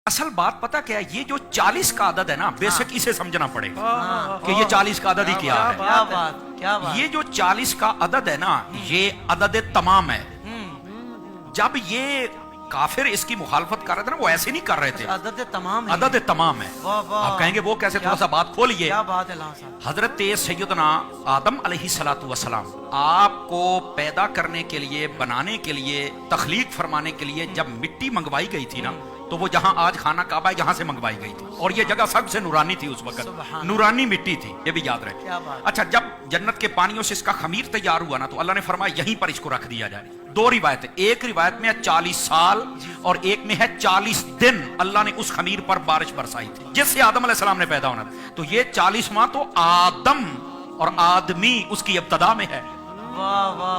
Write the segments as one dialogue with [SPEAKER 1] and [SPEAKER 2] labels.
[SPEAKER 1] اصل بات پتہ کیا ہے، یہ جو 40 کا عدد ہے نا، بیسک اسے سمجھنا پڑے گا کہ یہ 40 کا عدد ہی کیا ہے۔
[SPEAKER 2] کیا بات
[SPEAKER 1] یہ جو 40 کا عدد ہے نا، یہ عدد تمام ہے۔ جب یہ کافر اس کی مخالفت کر رہے تھے نا، وہ ایسے نہیں کر رہے تھے،
[SPEAKER 2] عدد تمام
[SPEAKER 1] عدد تمام ہے۔ آپ کہیں گے وہ کیسے؟ تھوڑا سا بات کھولیے۔
[SPEAKER 2] کیا بات ہے صاحب۔
[SPEAKER 1] حضرت سیدنا آدم علیہ السلام آپ کو پیدا کرنے کے لیے، بنانے کے لیے، تخلیق فرمانے کے لیے جب مٹی منگوائی گئی تھی نا، تو وہ جہاں آج خانہ کعبہ ہے، یہاں سے منگوائی گئی تھی، اور یہ جگہ سب سے نورانی تھی اس وقت، نورانی مٹی تھی، یہ بھی یاد رکھیں۔ اچھا، جب جنت کے پانیوں سے اس کا خمیر تیار ہوا نا، تو اللہ نے فرمایا یہیں پر اس کو رکھ دیا جائے۔ دو روایتیں، ایک روایت میں ہے 40 سال اور ایک میں ہے 40 دن اللہ نے اس خمیر پر بارش برسائی تھی جس سے آدم علیہ السلام نے پیدا ہونا تھا۔ تو یہ 40واں تو آدم اور آدمی اس کی ابتدا میں ہے،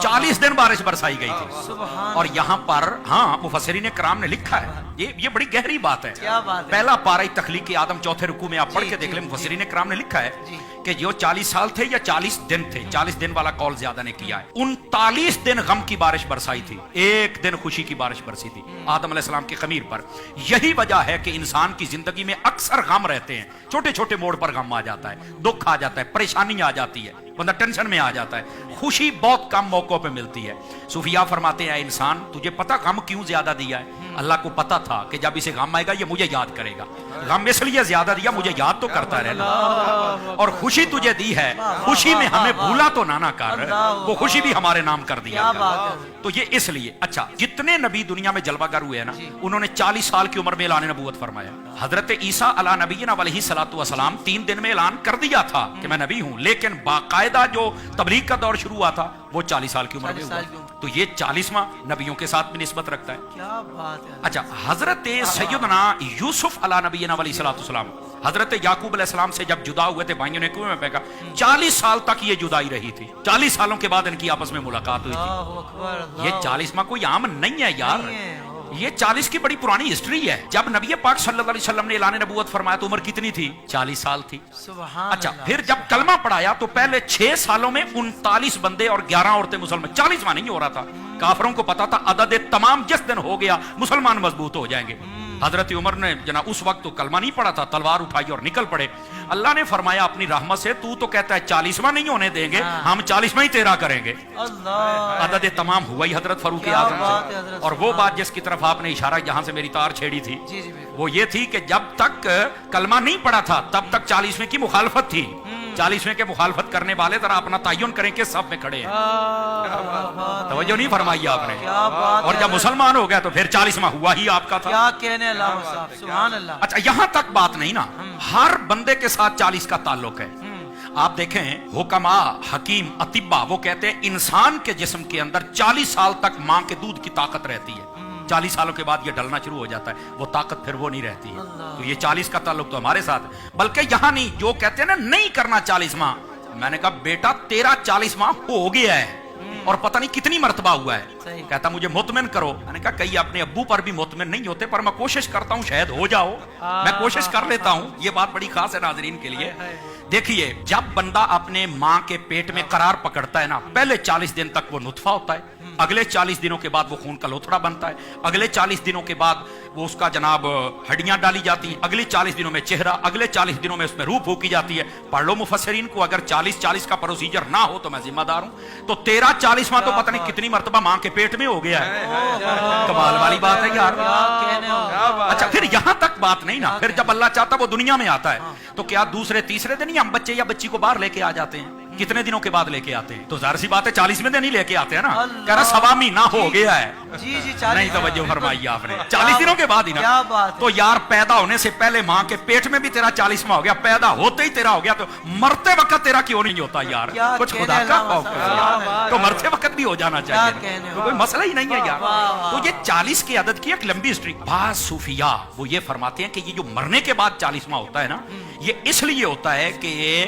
[SPEAKER 1] 40 دن بارش برسائی گئی تھی۔ اور یہاں پر ہاں مفسرین کرام نے لکھا ہے، یہ بڑی گہری بات ہے۔ پہلا پارہ تخلیق آدم چوتھے رکوع میں آپ پڑھ کے دیکھ لیں، مفسرین کرام نے لکھا ہے کہ جو 40 سال تھے یا 40 دن تھے، 40 دن والا قول زیادہ نے کیا ہے۔ 39 دن غم کی بارش برسائی تھی، ایک دن خوشی کی بارش برسی تھی آدم علیہ السلام کی خمیر پر۔ یہی وجہ ہے کہ انسان کی زندگی میں اکثر غم رہتے ہیں، چھوٹے چھوٹے موڑ پر غم آ جاتا ہے، دکھ آ جاتا ہے، پریشانی آ جاتی ہے، بندہ ٹینشن میں آ جاتا ہے۔ خوشی بہت کم موقعوں پہ ملتی ہے۔ صوفیاء فرماتے ہیں، اے انسان تجھے پتہ غم کیوں زیادہ دیا ہے؟ اللہ کو پتا تھا کہ جب اسے غم آئے گا یہ مجھے یاد کرے گا، غم اس لیے زیادہ دیا مجھے یاد تو کرتا رہنا، اور خوشی تجھے دی ہے، خوشی میں ہمیں بھولا تو نہ کر، وہ خوشی بھی ہمارے نام کر دیا تو یہ اس لیے۔ اچھا، جتنے نبی دنیا میں جلوہ گر ہوئے ہیں نا، انہوں نے 40 سال کی عمر میں اعلان نبوت فرمایا۔ حضرت عیسیٰ علیہ نبینا علیہ السلام 3 دن میں اعلان کر دیا تھا کہ میں نبی ہوں، لیکن باقاعدہ جو تبلیغ کا دور شروع ہوا تھا وہ 40 سال کی عمر میں ہوا، تو یہ 40واں نبیوں کے ساتھ بھی نسبت رکھتا ہے۔
[SPEAKER 2] کیا بات ہے۔
[SPEAKER 1] اچھا، حضرت سیدنا یوسف علیہ نبینا علیہ السلام حضرت یعقوب علیہ السلام سے جب جدا ہوئے تھے، بھائیوں نے کنویں میں پھینکا، 40 سال تک یہ جدائی رہی تھی، 40 سالوں کے بعد ان کی آپس میں ملاقات ہوئی تھی۔ یہ 40واں کوئی عام نہیں ہے یار، یہ 40 کی بڑی پرانی ہسٹری ہے۔ جب نبی پاک صلی اللہ علیہ وسلم نے اعلان نبوت فرمایا تو عمر کتنی تھی؟ 40 سال تھی۔ اچھا، پھر جب کلمہ پڑھایا تو پہلے 6 سالوں میں 39 بندے اور 11 عورتیں مسلمان، 40واں نہیں ہو رہا تھا۔ کافروں کو پتا تھا عدد تمام جس دن ہو گیا مسلمان مضبوط ہو جائیں گے۔ حضرت عمر نے جناب اس وقت تو کلمہ نہیں پڑھا تھا، تلوار اٹھائی اور نکل پڑے۔ اللہ نے فرمایا اپنی رحمت سے تو کہتا ہے 40واں نہیں ہونے دیں گے، ہم 40واں ہی تیرا کریں گے۔ عدد تمام ہوا ہی حضرت فاروق اعظم سے۔ اور وہ بات جس کی طرف آپ نے اشارہ جہاں سے میری تار چھیڑی تھی، وہ یہ تھی کہ جب تک کلمہ نہیں پڑھا تھا تب تک 40ویں کی مخالفت تھی۔ 40ویں کے مخالفت کرنے والے ذرا اپنا تعین کریں کہ صف میں کھڑے ہیں، توجہ نہیں فرمائی آپ نے؟ اور جب مسلمان ہو گیا تو پھر 40واں ہوا ہی آپ کا تھا۔
[SPEAKER 2] کیا کہنے اللہ صاحب، سبحان اللہ۔
[SPEAKER 1] اچھا، یہاں تک بات نہیں نا، ہر بندے کے ساتھ 40 کا تعلق ہے۔ آپ دیکھیں حکما، حکیم، اطباء وہ کہتے ہیں انسان کے جسم کے اندر 40 سال تک ماں کے دودھ کی طاقت رہتی ہے، 40 سالوں کے بعد یہ ڈلنا شروع ہو جاتا ہے، وہ طاقت پھر وہ نہیں رہتی ہے۔ تو یہ 40 کا تعلق تو ہمارے ساتھ ہے، بلکہ یہاں نہیں، جو کہتے ہیں نا نہیں کرنا 40واں، میں نے کہا بیٹا تیرا 40واں ہو گیا ہے اور پتہ نہیں کتنی مرتبہ ہوا ہے۔ کہتا مجھے مطمئن کرو، میں نے کہا کئی اپنے ابو پر بھی مطمئن نہیں ہوتے، پر میں کوشش کرتا ہوں شاید ہو جاؤ، میں کوشش کر لیتا ہوں۔ یہ بات بڑی خاص ہے ناظرین کے لیے۔ دیکھیے، جب بندہ اپنے ماں کے پیٹ میں قرار پکڑتا ہے نا، پہلے 40 دن تک وہ نطفہ ہوتا ہے، اگلے 40 دنوں کے بعد وہ خون کا لوتھڑا بنتا ہے، اگلے 40 دنوں کے بعد وہ اس کا جناب ہڈیاں ڈالی جاتی ہیں، اگلے 40 دنوں میں چہرہ، اگلے 40 دنوں میں اس میں روح پھونکی جاتی ہے۔ پڑھ لو مفسرین کو، اگر 40 کا پروسیجر نہ ہو تو میں ذمہ دار ہوں، تو تیرا 40واں تو پتہ نہیں کتنی مرتبہ ماں کے پیٹ میں ہو گیا ہے۔ کمال والی بات ہے یار۔ اچھا، پھر یہاں تک بات نہیں نا، پھر جب اللہ چاہتا وہ دنیا میں آتا ہے تو کیا دوسرے تیسرے دن ہی ہم بچے یا بچی کو باہر لے کے آ جاتے ہیں؟ کتنے دنوں کے بعد لے کے آتے ہیں؟ تو ظاہر سی بات ہے 40ویں دن ہی لے کے آتے ہیں نا۔ کہہ رہا سوا مہینہ ہو گیا ہے، نہیں توجہ فرمائی آپ نے، 40 دنوں کے بعد ہی نا۔ تو یار پیدا ہونے سے پہلے ماں کے پیٹ میں بھی تیرا 40واں ہو گیا، پیدا ہوتے ہی تیرا ہو گیا، تو مرتے وقت تیرا کیوں نہیں ہوتا یار؟ کچھ خدا کا خوف کرو، تو مرتے وقت بھی ہو جانا چاہیے، تو کوئی مسئلہ ہی نہیں ہے یار۔ تو یہ 40 کے عدد کی ایک لمبی ہسٹری۔ بعض صوفیاء وہ یہ فرماتے ہیں کہ یہ جو مرنے کے بعد 40واں ہوتا ہے نا، یہ اس لیے ہوتا ہے کہ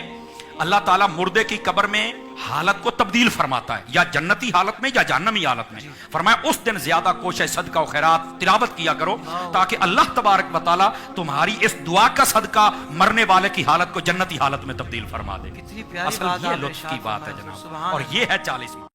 [SPEAKER 1] اللہ تعالیٰ مردے کی قبر میں حالت کو تبدیل فرماتا ہے، یا جنتی حالت میں یا جہنمی حالت میں۔ فرمایا اس دن زیادہ کوشش صدقہ و خیرات تلاوت کیا کرو تاکہ اللہ تبارک و تعالیٰ تمہاری اس دعا کا صدقہ مرنے والے کی حالت کو جنتی حالت میں تبدیل فرما دے۔ اصل یہ لطف کی بات ہے جناب، اور یہ ہے 40واں۔